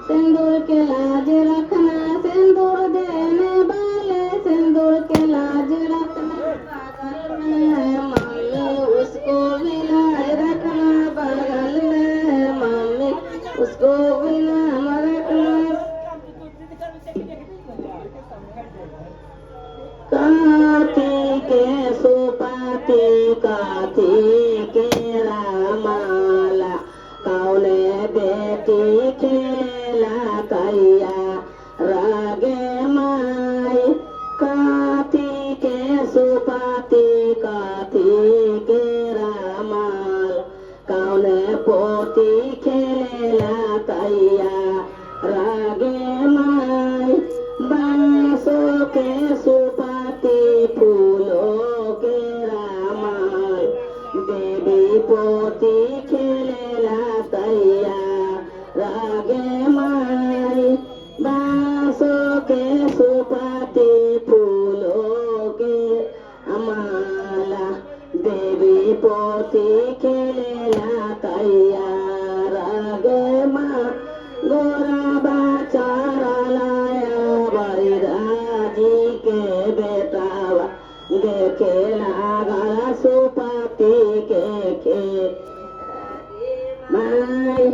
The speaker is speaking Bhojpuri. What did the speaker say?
सिंदूर के लाज रखना, सिंदूर देने वाले सिंदूर के लाज रखना, बगल में मम्मी उसको भी लाज रखना, बगल में मम्मी उसको भी नाम रखना। काथी के सुपाती काथी के रामाला, कौने बेटी खेला कैया रागे माई। काथी के सुपाती काथी के रामाल, कौने पोती खेला कैया रागे माई। बांसों के सुपाती फूलों के रामाल, देवी पोती खेलेला कैया रागे माई। बांसों के सुपाती फूलों के अमाला, देवी पोती खेलेला कैया रागे माई। गोरा बाचारा लाया बरिदाजी के बेटावा, देखे लागला सुपाती के माई।